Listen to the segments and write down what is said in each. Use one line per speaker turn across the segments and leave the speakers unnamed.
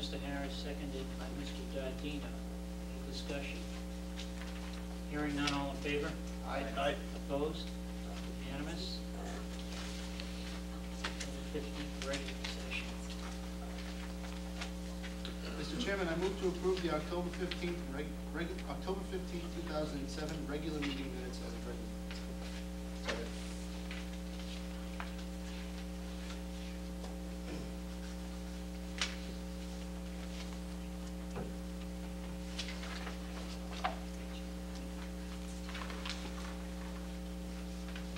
Mr. Harris, seconded by Mr. Dardino. Any discussion? Hearing none, all in favor?
Aye.
Aye.
Opposed? Unanimous? 15th regular session.
Mr. Chairman, I move to approve the October 15th, 2007 regular meeting minutes as written. Second.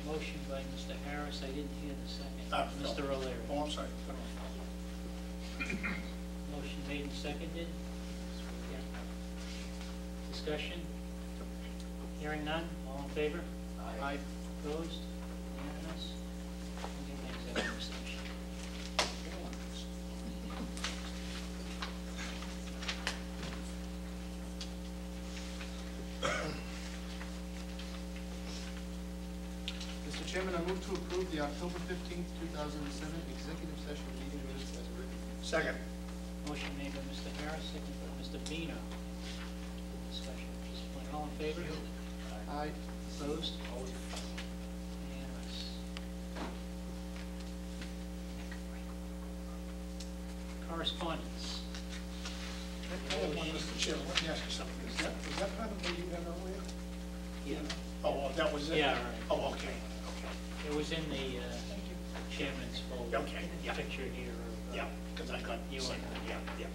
Motion by Mr. Harris, I didn't hear the second.
No.
Mr. O'Leary.
Oh, I'm sorry.
Motion made and seconded. Discussion? Hearing none, all in favor?
Aye.
Opposed? Unanimous? We'll get an executive session.
Mr. Chairman, I move to approve the October 15th, 2007 executive session meeting minutes as written.
Second.
Motion made by Mr. Harris, seconded by Mr. Bino. Discussion at this point. All in favor?
Aye.
Opposed? Unanimous. Correspondence.
Mr. Chairman, let me ask you something. Is that part of what you had earlier?
Yeah.
Oh, well, that was it?
Yeah, right.
Oh, okay, okay.
It was in the chairman's folder.
Okay, yeah.
Picture here of
Yeah, because I got
You
some,
and I.
yeah.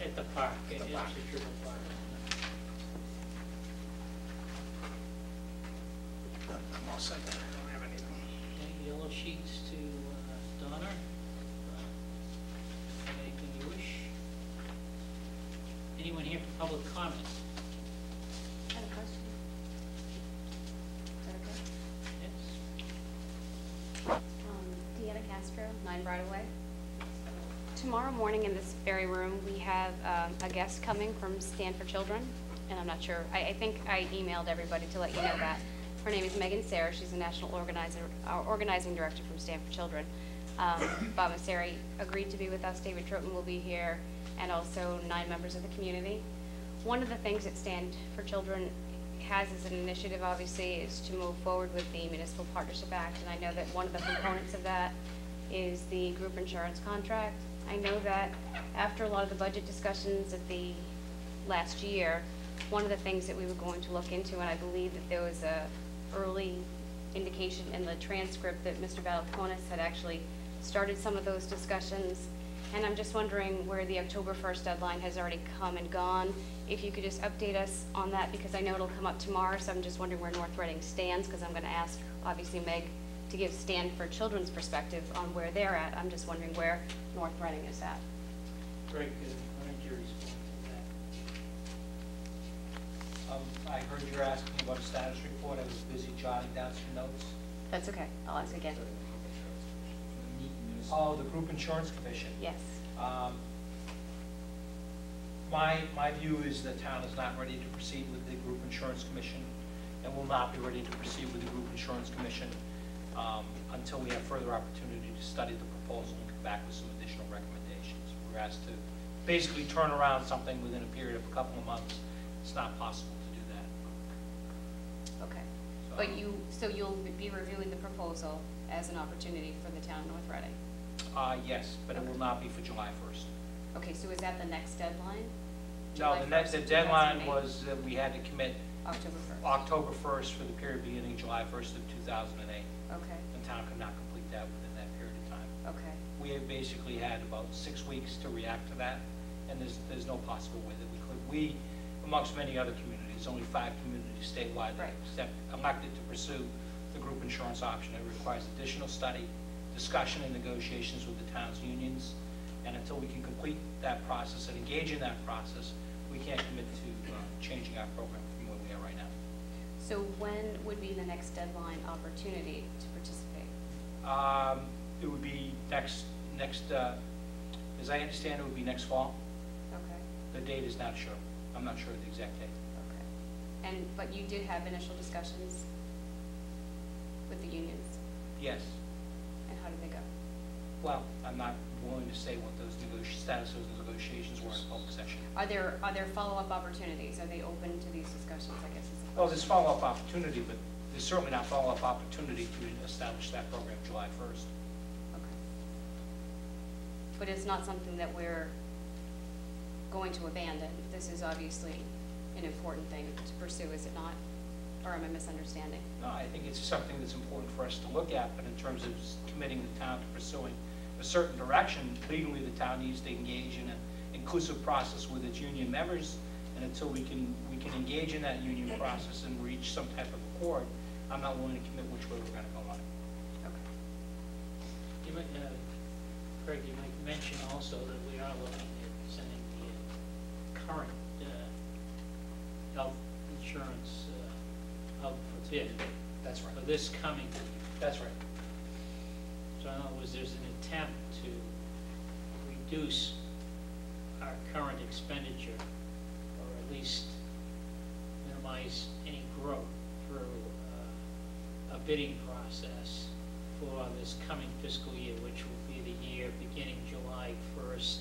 at the park.
At the
It's
park.
a triple park.
I'm all set. I don't have anything.
Okay, yellow sheets to Donna. Anything you wish? Anyone here for public comment?
I have a question. Is that okay?
Yes.
Deanna Castro, 9 Bridleway. Tomorrow morning in this very room, we have a guest coming from Stand for Children, and I'm not sure, I think I emailed everybody to let you know that. Her name is Megan Sarah. She's a national organizing director from Stand for Children. Bob Masseri agreed to be with us. David Troton will be here, and also 9 members of the community. One of the things that Stand for Children has as an initiative, obviously, is to move forward with the Municipal Partnership Act, and I know that one of the components of that is the group insurance contract. I know that after a lot of the budget discussions at the last year, one of the things that we were going to look into, and I believe that there was a early indication in the transcript that Mr. Balcones had actually started some of those discussions, and I'm just wondering where the October 1st deadline has already come and gone. If you could just update us on that, because I know it'll come up tomorrow, so I'm just wondering where North Reading stands, because I'm going to ask, obviously, Meg to give Stand for Children's perspective on where they're at. I'm just wondering where North Reading is at.
Very good. Why don't you respond to that?
I heard you're asking about a status report. I was busy jotting down some notes.
That's okay. I'll ask again.
Oh, the Group Insurance Commission.
Yes.
My view is the town is not ready to proceed with the Group Insurance Commission and will not be ready to proceed with the Group Insurance Commission until we have further opportunity to study the proposal and come back with some additional recommendations. We're asked to basically turn around something within a period of a couple of months. It's not possible to do that.
Okay. But so you'll be reviewing the proposal as an opportunity for the town of North Reading?
Yes, but it will not be for July 1st.
Okay, so is that the next deadline?
No,
July
the
1st,
deadline
2008?
was that we had to commit
October 1st?
October 1st for the period beginning July 1st of 2008.
Okay,
The town could not complete that within that period of time.
okay,
We have basically had about 6 weeks to react to that, and there's no possible way that we could. We, amongst many other communities, only 5 communities statewide that
Right.
elected to pursue the group insurance option. It requires additional study, discussion, and negotiations with the town's unions, and until we can complete that process and engage in that process, we can't commit to changing our program from where we are right now.
so when would be the next deadline opportunity to participate?
It would be next, as I understand, it would be next fall.
Okay,
The date is not sure. I'm not sure of the exact date.
okay. But you did have initial discussions with the unions,
Yes.
and how did they go?
Well, I'm not willing to say what those status of the negotiations were in public session.
Are there follow-up opportunities? Are they open to these discussions, I guess is the question.
Well, there's follow-up opportunity, but there's certainly not follow-up opportunity to establish that program July 1st.
Okay. But it's not something that we're going to abandon. This is obviously an important thing to pursue, is it not? Or am I misunderstanding?
No, I think it's something that's important for us to look at, but in terms of committing the town to pursuing a certain direction, legally the town needs to engage in an inclusive process with its union members, and until we can engage in that union process and reach some type of accord, I'm not willing to commit which way we're going to go on it.
Okay.
You might, Craig, you might mention also that we are looking at sending the current health insurance out for bid.
That's right.
For this coming year.
That's right.
So in other words, there's an attempt to reduce our current expenditure, or at least minimize any growth through a bidding process for this coming fiscal year, which will be the year beginning July 1st,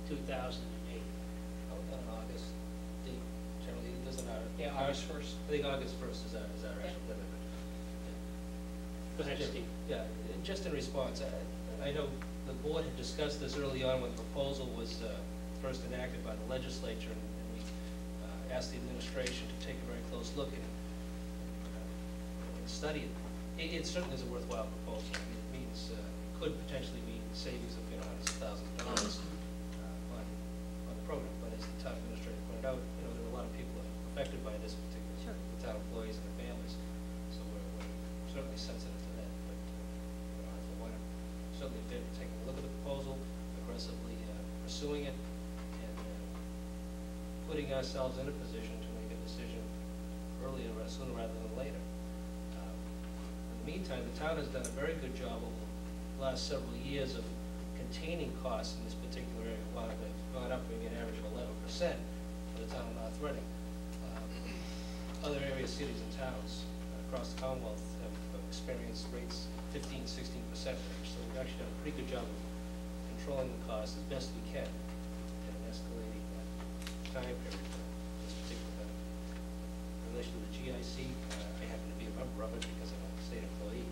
2008.
August, generally, it doesn't matter.
Yeah, August 1st.
I think August 1st is our actual deadline.
Go ahead, Steve.
Yeah, just in response, I know the board had discussed this early on when the proposal was first enacted by the legislature, and we asked the administration to take a very close look at it and study it. It certainly is a worthwhile proposal. I mean, it means, could potentially mean savings of hundreds of thousands of dollars on the program. But as the town administrator pointed out, there are a lot of people affected by this, particularly the town employees and their families. So we're certainly sensitive to that. But I want to certainly take a look at the proposal, aggressively pursuing it, and putting ourselves in a position to make a decision earlier, sooner rather than later. In the meantime, the town has done a very good job over the last several years of containing costs in this particular area. While they've gone up maybe an average of 11% for the town of North Reading. Other areas, cities and towns across the Commonwealth have experienced rates 15, 16% range. So we've actually done a pretty good job of controlling the cost as best we can in an escalating time period for this particular benefit. In relation to the GIC, I happen to be a member of it because I'm a state employee.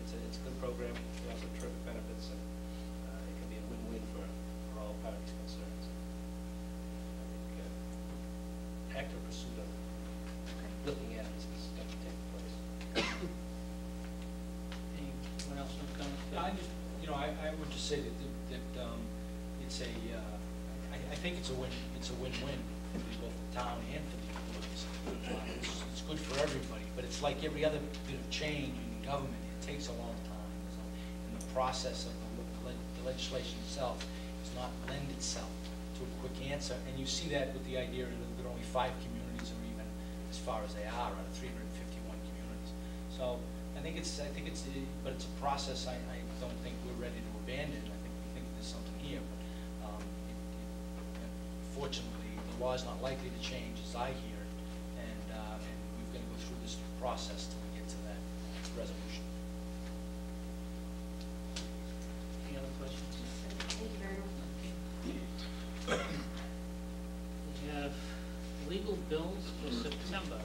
It's a good program. It has terrific benefits, and it can be a win-win for all parties concerned. I think active pursuit of looking at this is going to take place.
Anyone else want to comment?
I would just say that it's a, I think it's a win-win for both the town and for the employees. It's good for everybody, but it's like every other bit of change in government, it takes a long time. So, and the process of the legislation itself does not lend itself to a quick answer. And you see that with the idea that only 5 communities are even as far as they are out of 351 communities. So I think it's a process I don't think we're ready to abandon. I think we think there's something here, but fortunately, the law is not likely to change as I hear it, and we've got to go through this process till we get to that resolution.
Any other questions?
Thank you very much.
We have legal bills for September.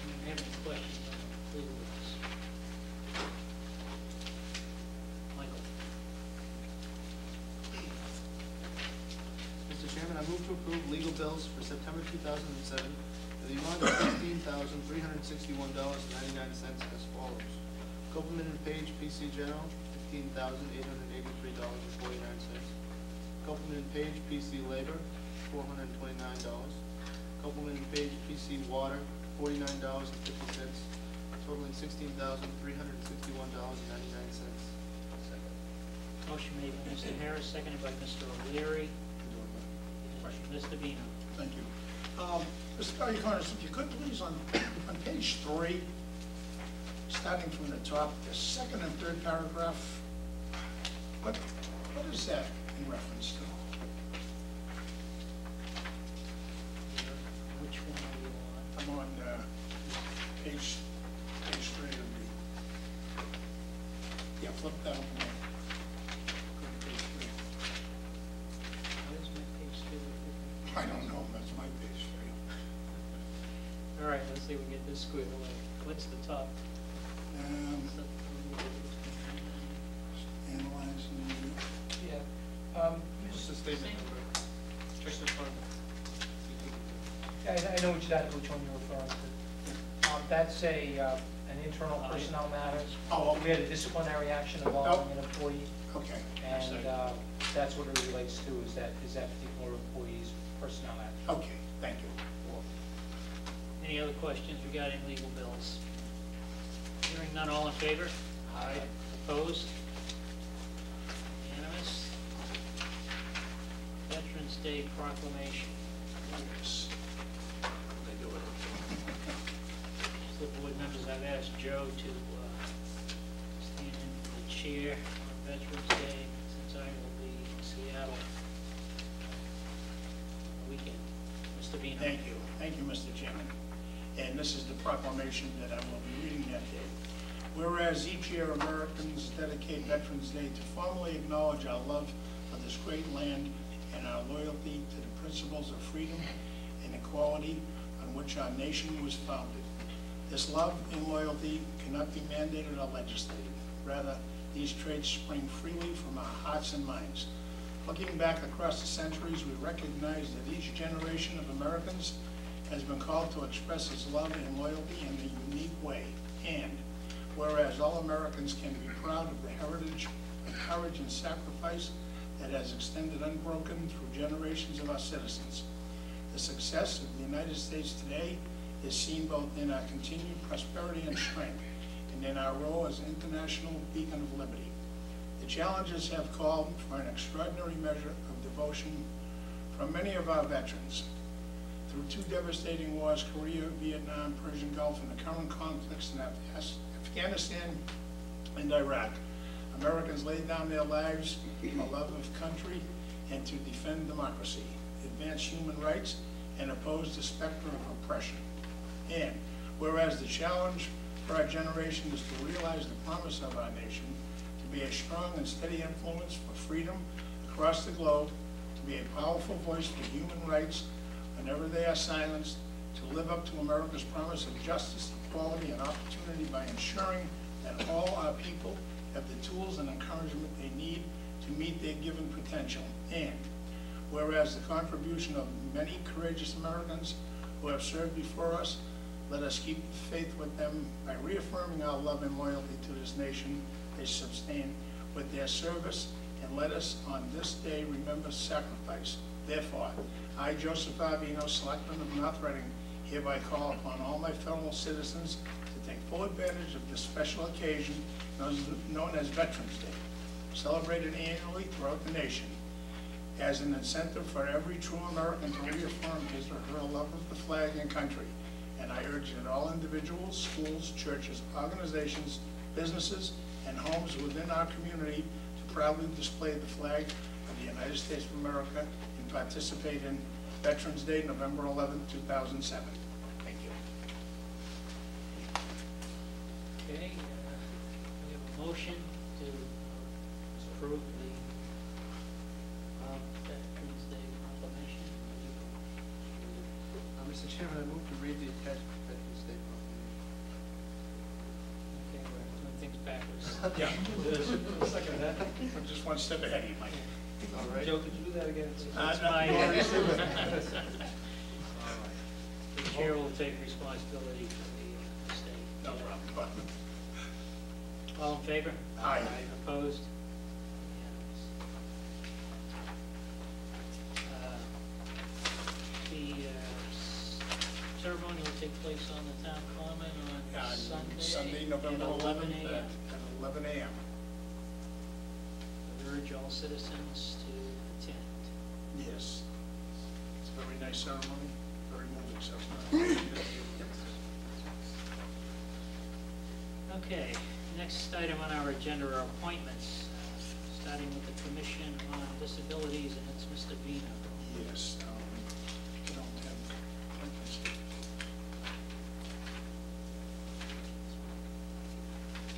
Anyone have any questions on legal bills? Michael?
Mr. Chairman, I move to approve legal bills for September 2007 for the amount of $16,361.99 as follows. Copeland and Page PC General, $15,883.49. Copeland and Page PC Labor, $429. Copeland and Page PC Water, $49.50, totaling $16,361.99.
Motion made by Mr. Harris, seconded by Mr. O'Leary. Mr. Vino.
Thank you. Mr. Valiakonis, if you could please, on page 3, starting from the top, the second and third paragraph, what is that in reference to?
Which one are you on?
I'm on page 3 of the
Yeah, flip that over there.
Page 3. Where's my page 3?
I don't know, that's my page 3.
All right, let's see if we can get this squared away. What's the top?
Analyzing.
Yeah.
What's the statement number?
Just the front.
I know which one you're referring to. That's an internal personnel matter.
Oh, okay.
We had a disciplinary action involving an employee,
Okay.
and that's what it relates to, is that particular employee's personnel action.
Okay, thank you.
Any other questions regarding legal bills? Hearing none, all in favor? Aye. Opposed? Unanimous? Veterans Day proclamation.
Yes. They do it.
The board members, I've asked Joe to stand in for the chair on Veterans Day, since I will be in Seattle on the weekend. Mr. Vino.
Thank you, Mr. Chairman. And this is the proclamation that I will be reading that day. Whereas each year Americans dedicate Veterans Day to formally acknowledge our love for this great land and our loyalty to the principles of freedom and equality on which our nation was founded. This love and loyalty cannot be mandated or legislated. Rather, these traits spring freely from our hearts and minds. Looking back across the centuries, we recognize that each generation of Americans has been called to express its love and loyalty in a unique way. And whereas all Americans can be proud of the heritage of courage and sacrifice that has extended unbroken through generations of our citizens. The success of the United States today is seen both in our continued prosperity and strength and in our role as an international beacon of liberty. The challenges have called for an extraordinary measure of devotion from many of our veterans. Through two devastating wars, Korea, Vietnam, Persian Gulf, and the current conflicts in Afghanistan and Iraq, Americans laid down their lives for love of country and to defend democracy, advance human rights, and oppose the specter of oppression. And whereas the challenge for our generation is to realize the promise of our nation, to be a strong and steady influence for freedom across the globe, to be a powerful voice for human rights whenever they are silenced, to live up to America's promise of justice, equality, and opportunity by ensuring that all our people have the tools and encouragement they need to meet their given potential. And whereas the contribution of many courageous Americans who have served before us, let us keep the faith with them by reaffirming our love and loyalty to this nation they sustain with their service, and let us on this day remember sacrifice. Therefore, I, Joseph Avino, Selectman of North Reading, hereby call upon all my fellow citizens to take full advantage of this special occasion known as Veterans Day, celebrated annually throughout the nation, as an incentive for every true American to reaffirm his or her love of the flag and country. And I urge that all individuals, schools, churches, organizations, businesses, and homes within our community to proudly display the flag of the United States of America and participate in Veterans Day, November 11, 2007. Thank you.
Okay, we have a motion to approve the Veterans Day proclamation.
Mr. Chairman, I move to read the attached Veterans Day proclamation.
Okay, we're doing things backwards.
Yeah. Second that. I'm just one step ahead of you, Mike.
All right.
Joe, could you do that again?
That's
no,
my,
you already said
the chair will take responsibility for the state.
No problem.
All in favor?
Aye.
Opposed? Unanimous. The ceremony will take place on the town common on
Sunday, November
at
11th
11
at
a.m.
11 a.m.
I urge all citizens to attend.
Yes. It's a very nice ceremony, very moving ceremony.
Okay, next item on our agenda are appointments, starting with the Commission on Disabilities, and it's Mr. Vino.
Yes.